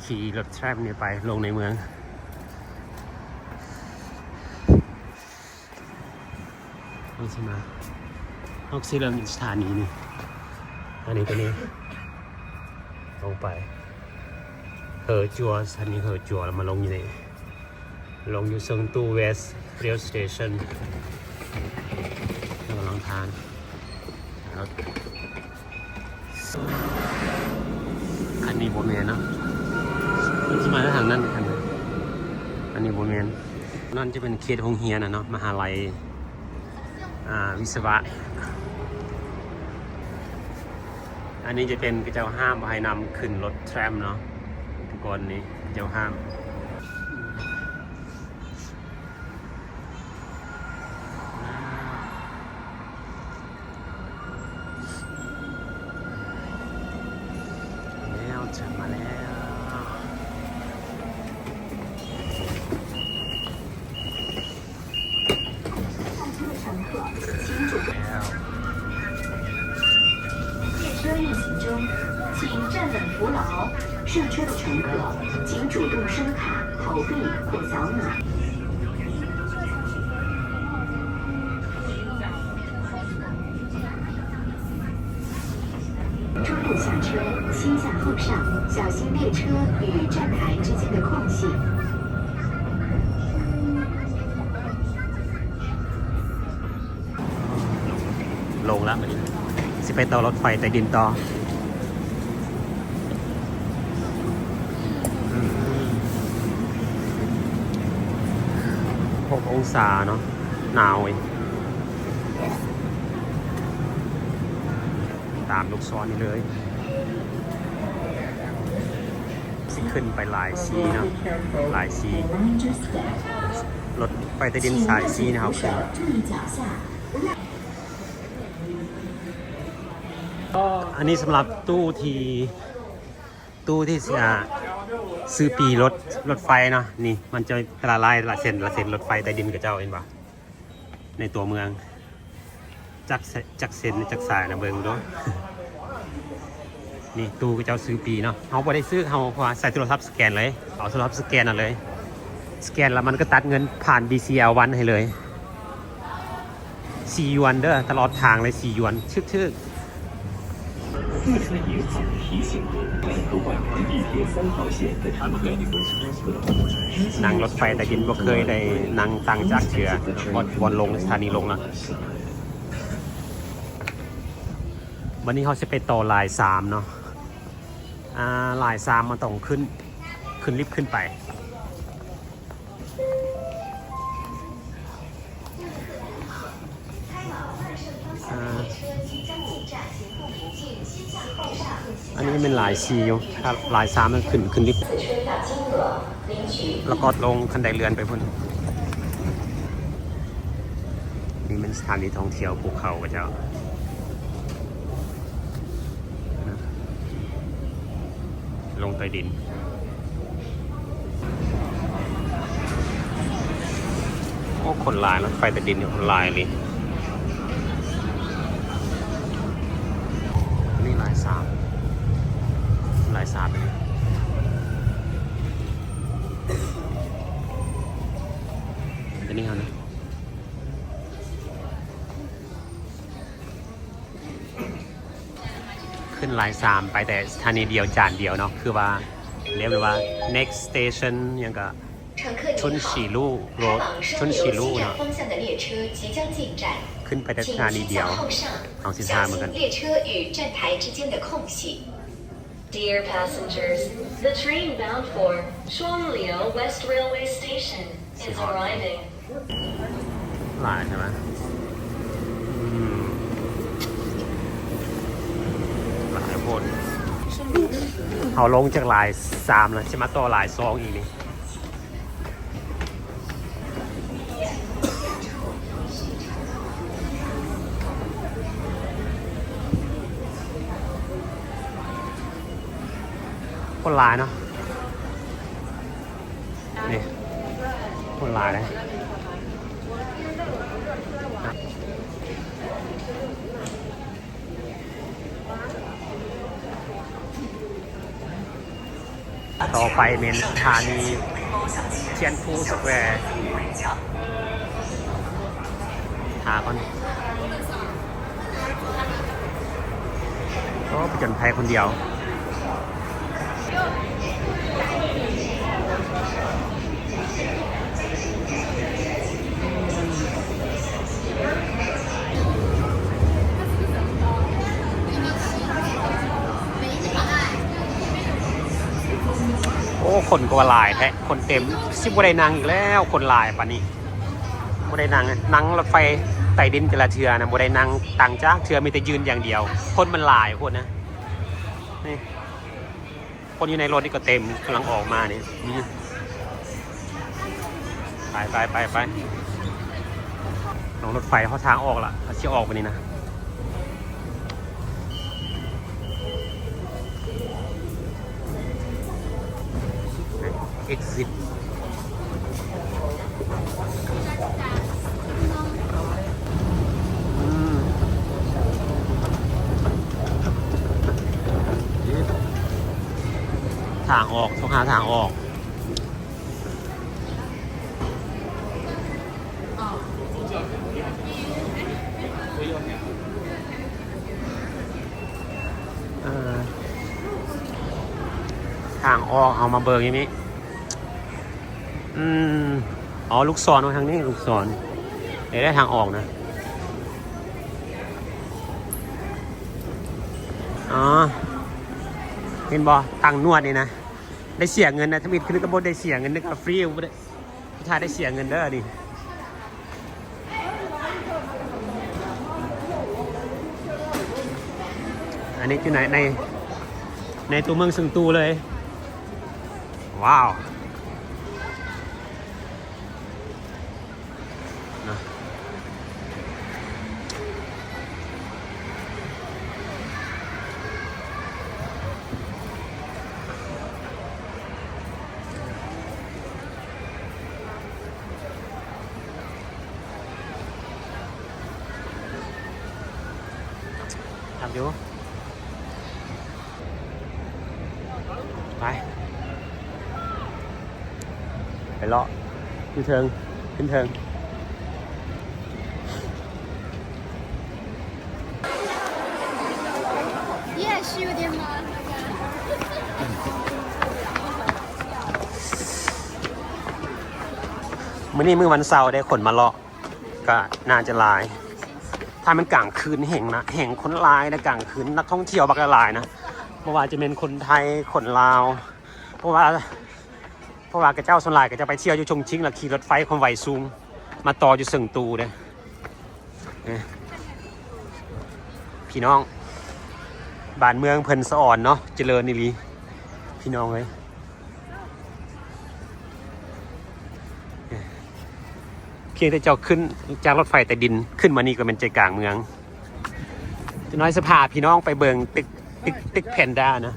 ขี่รถแทรมเนี่ยไปลงในเมืองนี่ใช่ไหมฮอกซิเริ่มสถานีนี่อันนี้ตัวนี้ลงไปเหอจัวสถานีเหอจัวแล้วมาลงอยู่นี่ลงอยู่เซิงตู้เวสเรียลสเตชันกำลังทานแล้วคันนี้โบเมนเนาะมันจะมาทางนั้นคันนี้อันนี้โบเมนนั่นจะเป็นเขตโรงเรียนนะเนาะมหาลัยวิศวะอันนี้จะเป็นเจ้าห้ามให้นำขึ้นรถแทรมเนาะทุกคนนี้เจ้าห้ามแล้วถึงมาแล้ว车运行中，请站稳扶牢。上车的乘客，请主动刷卡、投币或扫码。中路下车，先下后上，小心列车与站台之间的空隙。ลงแล้วสิไปต่อรถไฟใต้ดินต่อ6 องศาเนาะหนาวเองตามลูกศรนี่เลยสิขึ้นไปหลายซีเนาะหลายซีรถไฟใต้ดินสายซีนะครับอันนี้สำหรับตู้ที่ซื้อปีรถไฟเนาะนี่มันจะละลายละเส้นรถไฟใต้ดินกับเจ้าเองปะในตัวเมืองจักเส้นจักสายนะเบิงด้วยนี่ตู้กับเจ้าซื้อปีเนาะเขาไม่ได้ซื้อเขาเพราะใส่โทรศัพท์สแกนเลยเอาโทรศัพท์สแกนเอาเลยสแกนแล้วมันก็ตัดเงินผ่าน DCL1 ให้เลย4 หยวนเด้อตลอดทางเลย4 หยวนชึก特此以此提醒您，和万川地铁3号线的乘客，นั่งรถไฟแต่กินก็เคยได้นั่งตั้งจากเชือบนลงสถานีลงนะวันนี้เขาจะไปต่อลาย3เนาะลาย3มันต้องขึ้นลิฟต์ขึ้นไปอันนี้เป็นลาย4อยู่ถ้าลาย3มันขึ้นลิฟต์แล้วก็ลงคันไดเรือนไปพุ่นนี่เป็นสถานีท่องเที่ยวภูเขากับเจ้าลงใต้ดินโอ้คนลายรถไฟใต้ดินเนี่ยคนลายเลยนี่ลาย3เลยอันนี้เขานะขึ้นลาย3ไปแต่สถานีเดียวจานเดียวเนาะคือว่าเรียกว่า next station ยังก็ชุนฉีลู่โรดชุนฉีลู่เนาะขึ้นไปแต่สถานีเดียวของสินค้าเหมือนกันDear passengers, the train bound for Shuangliu West Railway Station is arriving. หลายใช่ไหมหลายคนเขาลงจากลาย3แล้วจะมาต่อลาย2อีกนี่คนลายเนาะนี่คนลายเลย ต่อไปเป็นสถานีเทียนฟูสแควร์หาก่อนก็ไปจนภัยคนเดียวโอ้คนก็ว่าหลายแท้คนเต็มซิบ่ได้นั่งอีกแล้วคนหลายป่านนี้บ่ได้นั่งรถไฟไต่ดินแต่ละเทือนะบ่ได้นั่งต่างจากเทือมีแต่ยืนอย่างเดียวคนมันหลายคนนะนี่คนอยู่ในรถนี่ก็เต็มกำลังออกมานี่ไปลงรถไฟเขาทางออกละเขาจะออกไปนี่นะexit ทางออกต้องหาทางออกทางออกเอามาเบิกอย่างนี้อ๋อลูกศรมาทางนี้ลูกศรได้ทางออกนะอ๋อเห็นบ่ทางนวดนี่นะได้เสียเงินนะถ้ามีคือก็บ่ได้เสียเงินนึกว่าฟรีบ่ได้ผู้ชายได้เสียเงินเด้อดิอันนี้คือในตัวเมืองซึงตูเลยว้าวนะทำอยู่ไปเลาะขึ้นเทิง也是有点麻烦。มื้อนี้มื้อวันเสาร์ได้คนมาเลาะก็น่าจะหลายถ้ามันกลางคืนแห่งคนหลายนะกลางคืนนักท่องเที่ยวบักหลายนะเพราะว่าจะเป็นคนไทยคนลาวเพราะว่ากระเจ้าส่วนหลายก็จะไปเที่ยวอยู่ชงชิ่งแล้วขี่รถไฟความไวสูงมาต่ออยู่เซิงตูเด้พี่น้องบ้านเมืองเพิ่นสะอ่อนเนาะเจริญนี่ลีพี่น้องเลยเพียงแต่เจ้าขึ้นจากรถไฟแต่ดินขึ้นมานี่ก็เป็นใจกลางเมืองจะน้อยสภาพี่น้องไปเบิงตึกแพนด้านะ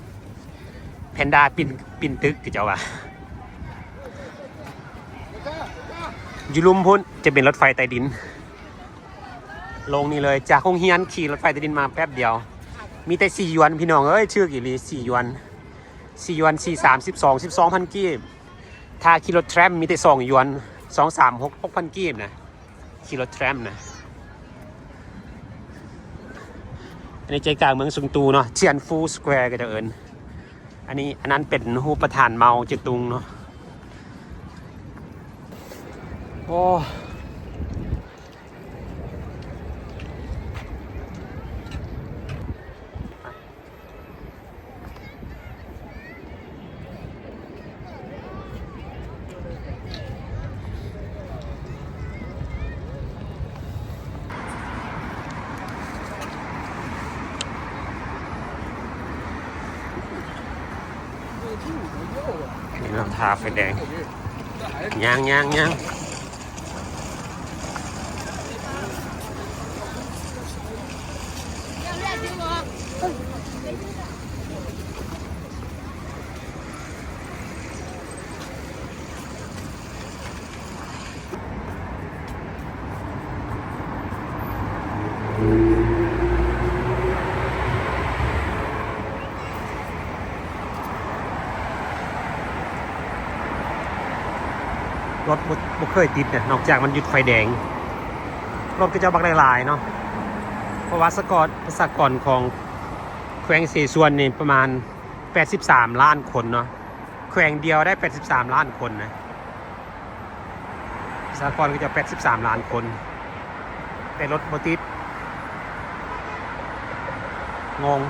แพนด้าปินตึกคือเจ้าว่าอยู่ลุมพุ่นจะเป็นรถไฟใต้ดินลงนี่เลยจากโรงเรียนขี่รถไฟใต้ดินมาแป๊บเดียวมีแต่4 หยวนพี่น้องเอ้ยชื่อกี่ลี4 หยวน12,000 กีบถ้าขี่รถแทรมมีแต่2 หยวน6,000 กีบนะขี่รถแทรมนะในใจกลางเมืองซุงตูเนาะเทียนฟูสแควร์ก็จะเอิญอันนั้นเป็นรูปประธานเมาเจตุงเนาะโอ้นี่เราทาไฟแดงย่าง รถบ่เคยติดเนี่ยนอกจากมันหยุดไฟแดงรถก็จะบักหลายๆเนาะเพราะว่าประชากรของแขวงเสฉวนนี่ประมาณ83ล้านคนเนาะแขวงเดียวได้83ล้านคนนะประชากรก็จะ83ล้านคนแต่รถบ่ติดงง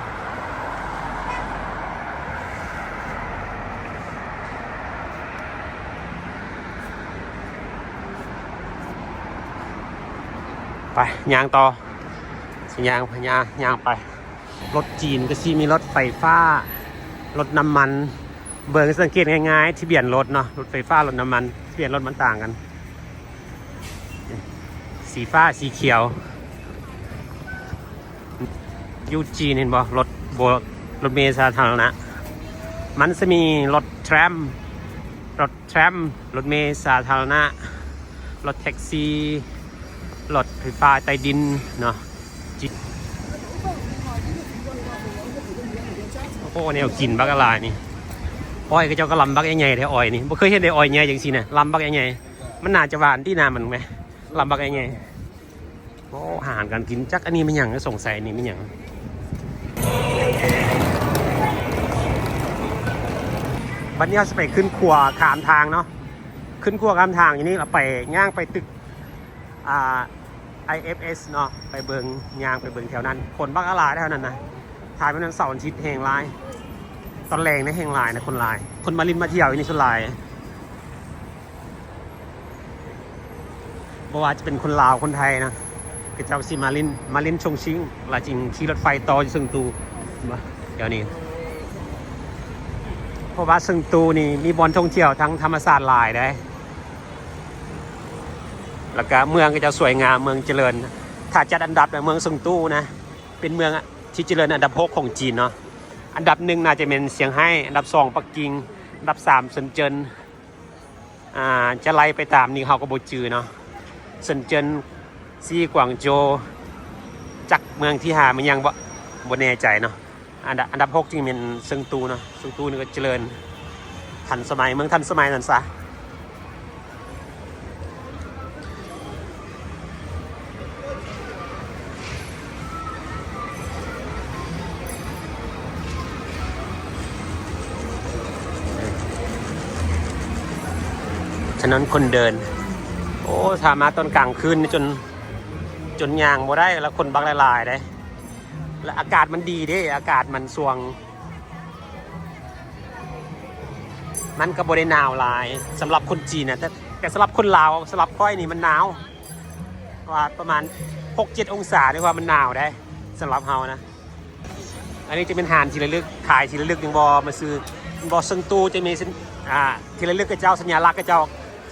ไปย่างต่อสิย่างพญาย่างไปรถจีนก็สิมีรถไฟฟ้ารถน้ำมันเบิ่งสังเกตง่ายๆที่เบียนรถเนาะรถไฟฟ้ารถน้ำมันที่เบียนรถมันต่างกันสีฟ้าสีเขียวยูจีนเห็นบ่รถเมล์สาธารณะมันจะมีรถแทรมรถเมล์สาธารณะรถแท็กซี่รถไฟฟ้าใต้ดินเนาะโอ้โหแนวกินบักอะไรนี่อ้อยก็เจ้าก็ลำบักใหญ่ๆแท้อ้อยนี่บ่เคยเห็นได้อ้อยใหญ่อย่างสินะลำบักใหญ่ๆมันน่าจะหวานที่นามันไหมลำบักใหญ่ๆโอ้อาหารการกินจักอันนี้มันหยังสงสัยนี่มันหยังบัดนี้เราจะไปขึ้นครัวขามทางเนาะขึ้นครัวขามทางอย่างนี้เราไปย่างไปตึกIFS เนาะไปเบิงยางไปเบิงแถวนั้นคนบักอะไรแถวนั้นนะถ่ายเป็นวันเสาร์อาทิตย์แห่งลายตอนแรงนะแห่งลายนะคนลายคนมาลินมาเที่ยวนี่ส่วนลายบอกว่าจะเป็นคนลาวคนไทยนะก็เจ้าสิมาลินชงชิงลาจริงขี่รถไฟต่ออยู่ซึ่งตูเดี๋ยวนี้เพราะว่าซึ่งตูนี่มีบอลท่องเที่ยวทั้งธรรมศาสตร์ลายได้แล้วก็เมืองก็จะสวยงามเมืองเจริญถ้าจัดอันดับในเมืองซึ่งตูนะเป็นเมืองที่เจริญอันดับ6ของจีนเนาะอันดับ1น่าจะเป็นเซี่ยงไฮ้อันดับ2ปักกิ่งอันดับ3เซินเจิ้นจะไล่ไปตามนี่เขาก็บ่จือเนาะเซินเจิ้นซี่กวางโจวจักเมืองที่5มันยังบ่แน่ใจเนาะอันดับ6จริงเป็นเซิงตูเนาะเซิงตูนี่ก็เจริญทันสมัยเมืองทันสมัยนั่นซะถนนคนเดินโอ้ถามาตอนกลางคืนจนย่างบ่ได้แล้วคนบักหลายๆได้แล้วอากาศมันดีเด้อากาศมันสวงมันก็บ่ได้หนาวหลายสำหรับคนจีนนะแต่สำหรับคนลาวสำหรับก้อยนี่มันหนาวว่าประมาณ 6-7 องศาดีกว่ามันหนาวได้สำหรับเฮานะอันนี้จะเป็นหานที่ระลึกขายที่ระลึกยังบ่มาซื้อบ่ซึ่งตู้จะมีที่ระลึกกับเจ้าสัญลักษณ์กับเจ้า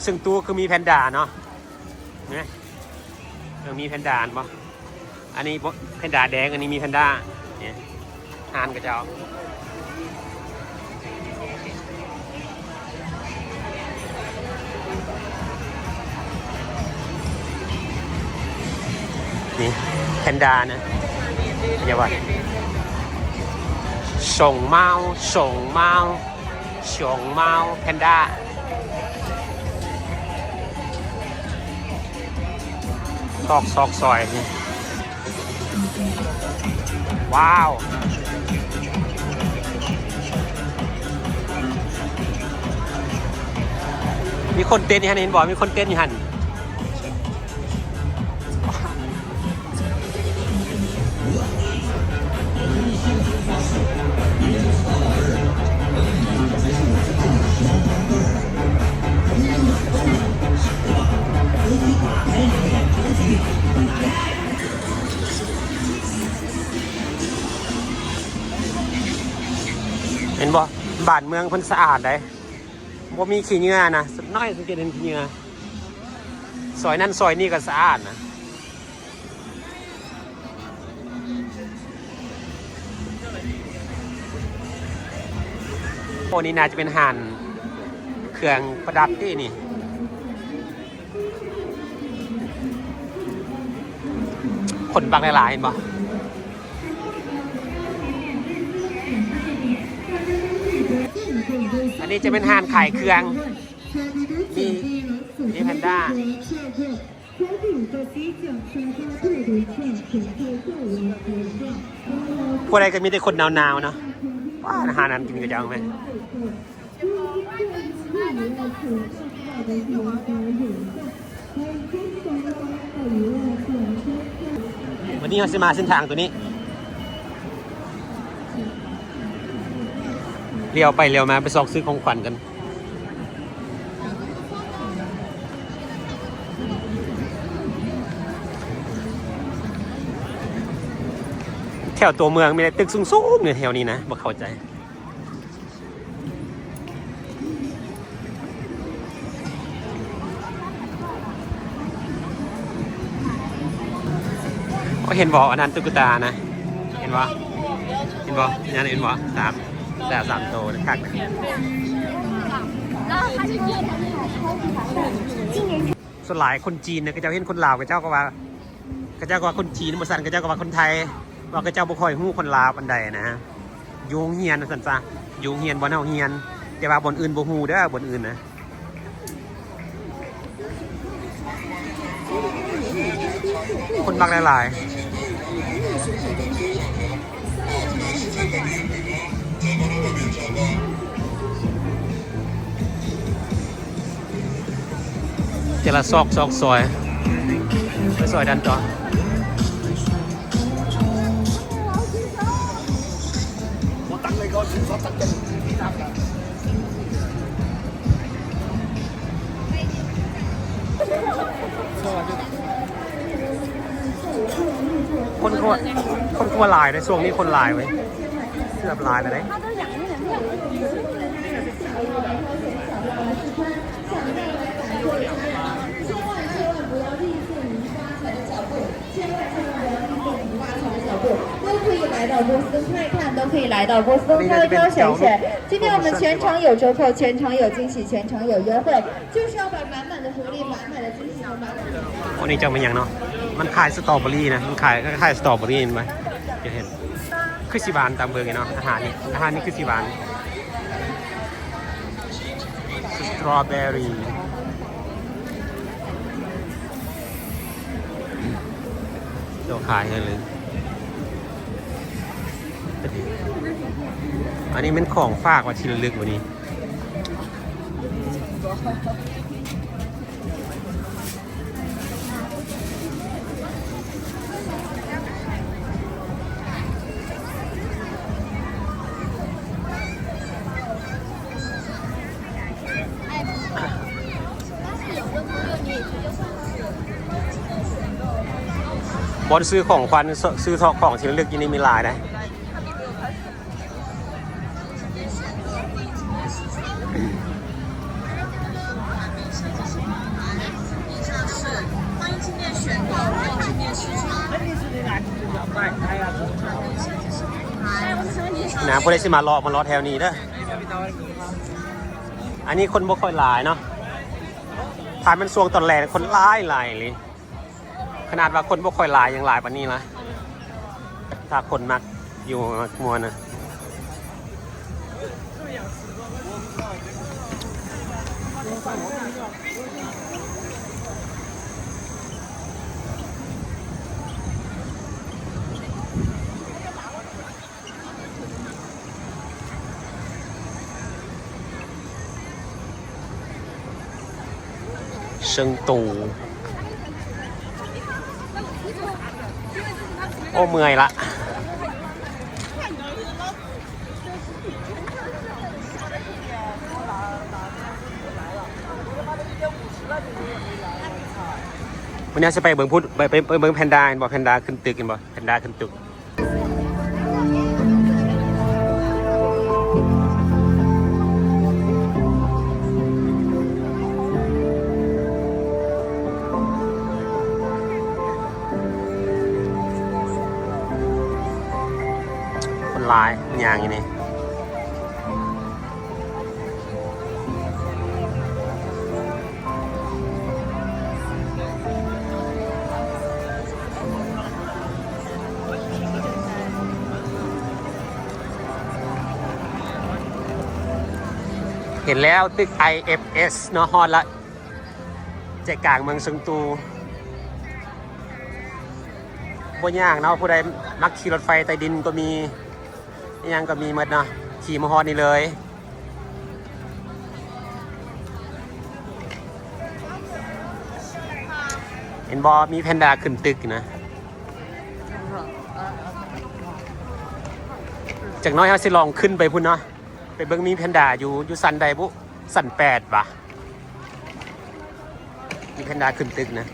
ซึ่งตู้คือมีแพนด้าเนาะเนี่ยมีแพนด้าป่ะอันนี้แพนด้าแดงอันนี้มีแพนด้าเนี่ยหานกับเจ้านี่แพนด้านะอย่าว่าส่งเมาแพนด้าซอกซอยนี่ว้าวมีคนเต้นอยู่หันเห็นบอกมีคนเต้นอยู่หันเห็นบ่บ้านเมืองเพิ่นสะอาดได้บ่มีขี้เหงื่อนะสักน้อยสังเกตเห็นขี้เหงื่อซอยนั้นซอยนี้ก็สะอาดนะโอ้นี่น่าจะเป็นห่านเครื่องประดับที่นี่คนบักหลายๆเห็นบ่อันนี้จะเป็นห่านขายเครื่องมี นี่แพนด้าพวกอะไรก็มีแต่คนหนาวๆเนาะว่าอาหารนั้นกินกระเจ้าไหมวันนี้เราจะมาเส้นทางตัวนี้เลี้ยวไปเลี้ยวมาไปซอกซื้อของขวัญกันแถวตัวเมืองมีแต่ตึกสูงๆเนี่ยแถวนี้นะบ่เข้าใจก็เห็นบ่อันนั้นตุ๊กตานะเห็นบ่นั่นเห็นบ่สามโตนะคักส่วนหลายคนจีนเนี่ยก็จะเห็นคนลาวกับเจ้าก็ว่าคนจีนบ่สั่นกับเจ้าก็ว่าคนไทยว่ากับเจ้าบ่ค่อยฮู้คนลาวปานใดนะอยู่โรงเรียนสั่นซะอยู่โรงเรียนบ่เฮาเรียนแต่ว่าบ่อนอื่นบ่ฮู้เด้อบ่อนอื่นนะคนบักหลายๆเจละซอกซอยไปซอยดันต่อคนทั่วลายในช่วงนี้คนลายไว้เสื้อลายไปไหน都可以来到波斯顿看一看，都可以来到波斯顿挑一挑选一选。今天我们全场有折扣，全场有惊喜，全场有优惠，就是要把满满的福利、满满的惊喜和满满的。วันนี้จะเป็นอย่างเนาะมันขายสตรอเบอรี่นะมันขายสตรอเบอรี่เห็นไหมจะเห็นคือสิบานตามเบอร์ไงเนาะอาหารนี่คือสิบานสตรอเบอรี่เดี๋ยวขายกันเลยอันนี้เป็นของฝากว่าที่ระลึกวันนี้บอลซื้อของขวัญซื้อของที่ระลึกยินดีมีหลายนะนะพวกนี้สิมารอแถวนี้เด้ออันนี้คนบ่ค่อยหลายเนาะถ่ายมันช่วงตอนแรกคนหลายเลยขนาดว่าคนบ่ค่อยหลายยังหลายปานนี้นะถ้าคนมักอยู่มัวนะเชิงตูโอ้เมื่อยละวันนี้จะไปเบิ่งไปเบิ่งแพนด้าเห็นบ่แพนด้าขึ้นตึกเห็นบ่แพนด้าขึ้นตึกลายอย่างนี้เห็นแล้วตึก IFS เนาะฮอดละ ใจกลางเมืองเซิงตูบ่ยากเนาะผู้ใดมักขี่รถไฟใต้ดินก็มียังก็มีหมดเนาะขี่มาฮอดนี่เลยเห็นบอมีแพนด้าขึ้นตึกนะจากน้อยเขาสิลองขึ้นไปพุ่นเนาะไปเบิ่งมีแพนด้าอยู่สันใดบุสัน8ป่ะมีแพนด้าขึ้นตึกนะ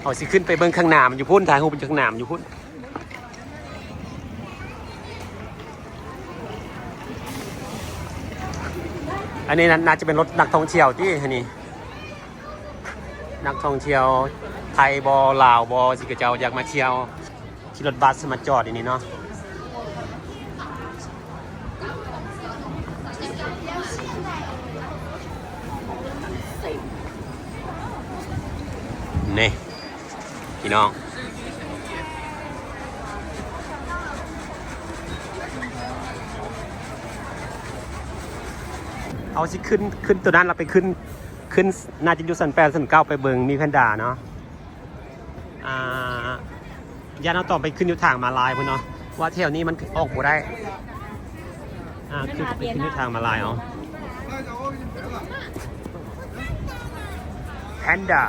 เอาสิขึ้นไปเบิ่งข้างหน้ามันอยู่พุ่นถ่ายรูปเป็นข้างหน้ามันอยู่พุ่นอันนี้น่าจะเป็นรถนักท่องเที่ยวที่นี่นักท่องเที่ยวไทยบอลาวบอสิกระเจ้าอยากมาเที่ยวที่รถบัสมาจอดอย่างนี้เนาะนี่พี่น้องเอาสิขึ้นตัวนั้นเราไปขึ้นน่าจะอยู่สัน8สัน9ไปเบิงมีแพนด้าเนาะย่านเราต่อไปขึ้นอยู่ทางมาลายพุ่นเนาะว่าแถวนี้มันออกบ่ได้ขึ้นไปขึ้นอยู่ทางมาลายเอาแพนด้า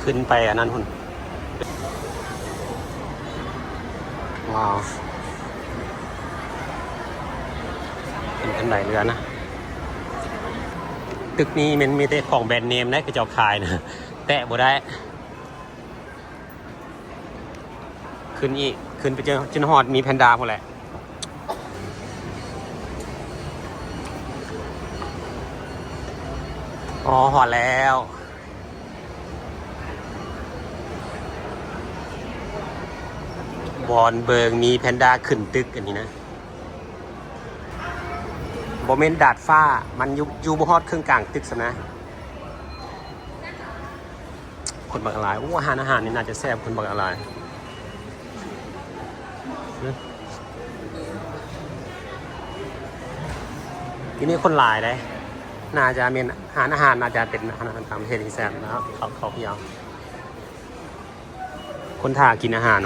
ขึ้นไปอันนั้นคุณว้าวเป็นกันไหนเรือนะตึกนี้มันมีแต่ของแบรนด์เนมนะกระจอกขายนะแตะบ่ได้ขึ้นอีกขึ้นไปจนฮอดมีแพนด้าพอแหละอ๋อฮอดแล้วบอนเบิงมีแพนด้าขึ้นตึกอันนี้นะโมเมนต์ดาดฟ้ามันอยู่บนฮอดเครื่องกลางตึกซะนะคนบักอะไรอาหารนี่น่าจะแซ่บคนบักอะไรที่นี่คนหลายเลยน่าจะเป็นอาหารน่าจะเป็นอาหารตามประเทศที่แซ่บแล้วเขาเพียวคนท่ากินอาหาร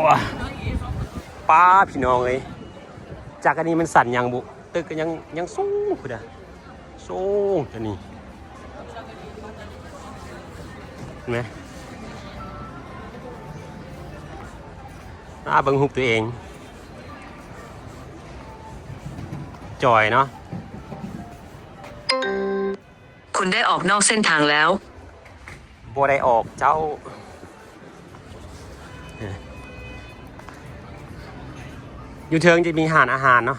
วะป้าพี่น้องเลยจากอันนี้มันสั่นยังบุตึกก็ยังสูงคุณอะสูงอันนี้เห็นไหมเบิ่งหุบตัวเองจอยเนาะคุณได้ออกนอกเส้นทางแล้วบ่ได้ออกเจ้าอยู่เทิงจะมีหารอาหารเนาะ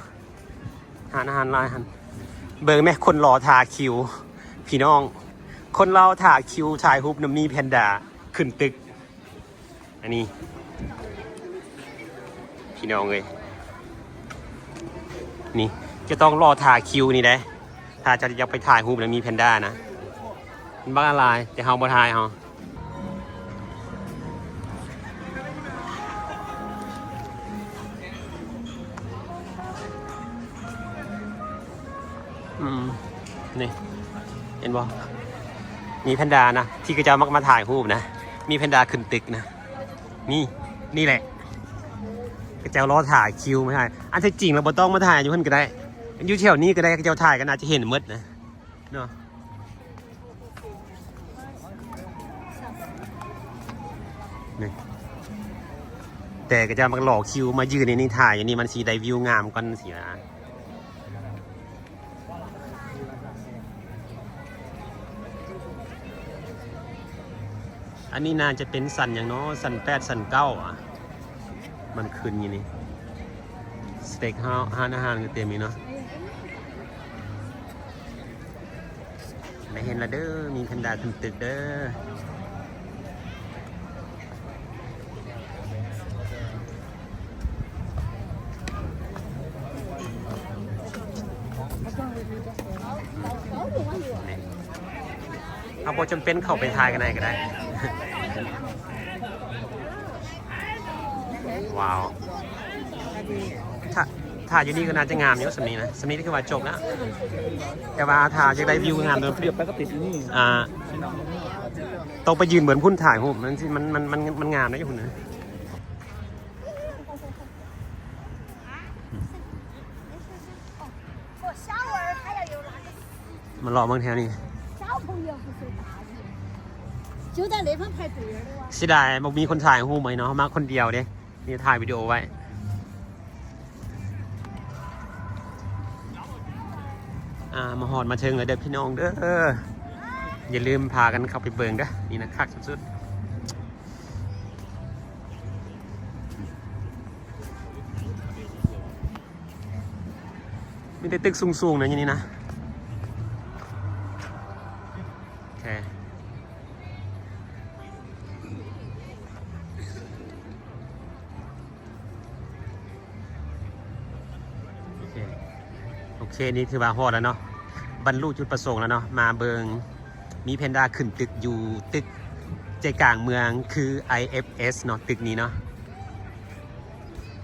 หารอาหารลายหันเบิ่งไหมคนรอถ่าคิวพี่น้องคนเราถ่าคิวถ่ายรูปน้ำมีแพนด้าขึ้นตึกอันนี้พี่น้องเลยนี่จะต้องรอถ่าคิวนี่ได้ถ้าจะอยากไปถ่ายรูปน้ำมีแพนด้านะมันบ้าอะไรจะเฮาบ่ถ่ายเฮานี่เห็นบ่มีแพนด้านะที่กระเจ้ามักมาถ่ายรูปนะมีแพนด้าขึ้นตึกนะนี่แหละกระเจ้ารอถ่ายคิวไม่ใช่อันที่จริงเราบ่ต้องมาถ่ายอยู่เพิ่นก็ได้อยู่แถวนี้ก็ได้กระเจ้าถ่ายก็น่าจะเห็นหมดนะเนาะนี่แต่กระเจ้ามักหลอกคิวมายืนในนี้ถ่ายอย่างนี้มันสีได้วิวงามก่อนสินะ อันนี้น่าจะเป็นสันอย่างเนาะสัน8สัน9อ่ะมันขึ้นอย่างนี้สเต็กห้านอาหารก็เต็มนี้เนาะไม่เห็นละเด้อมีแพนด้าขึ้นตึกเด้อเอาพอจำเป็นเข้าไปทายกันได้ก็ได้ ว้าวถ่ายอยู่นี่ก็น่าจะงามอยู่สำนี้นะสำนี้คือว่าจบแล้วแต่ว่าถ่ายจะได้วิวงามเลย เรียบไปก็ติดที่นี่ ต้องไปยืนเหมือนพุ่นถ่ายรูปมันงามนะอยู่คุณนะมันรอเมืองแถวนี้就在那方排队的哇。 เสียดายบอกมีคนถ่ายรูปไหมเนาะมาคนเดียวเด้นี่ถ่ายวิดีโอไว้มาหอดมาเชิงเลยเด้อพี่น้องเด้ออย่าลืมพากันเข้าไปเบิ่งเด้อนี่นะคักสุดๆมีแต่ตึกสูงๆนะอย่างนี้นะโอเคโอเคนี่คือว่าฮอดแล้วเนาะบรรลุจุดประสงค์แล้วเนาะมาเบิงมีแพนด้าขึ้นตึกอยู่ตึกใจกลางเมืองคือ IFS เนาะตึกนี้เนาะ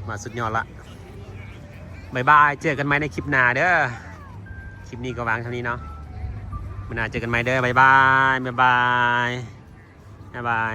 มาสุดยอดละบายบายเจอกันไหมในคลิปหน้าเด้อคลิปนี้ก็วางเท่านี้เนาะมื้อหน้าเจอกันไหมเด้อบายบาย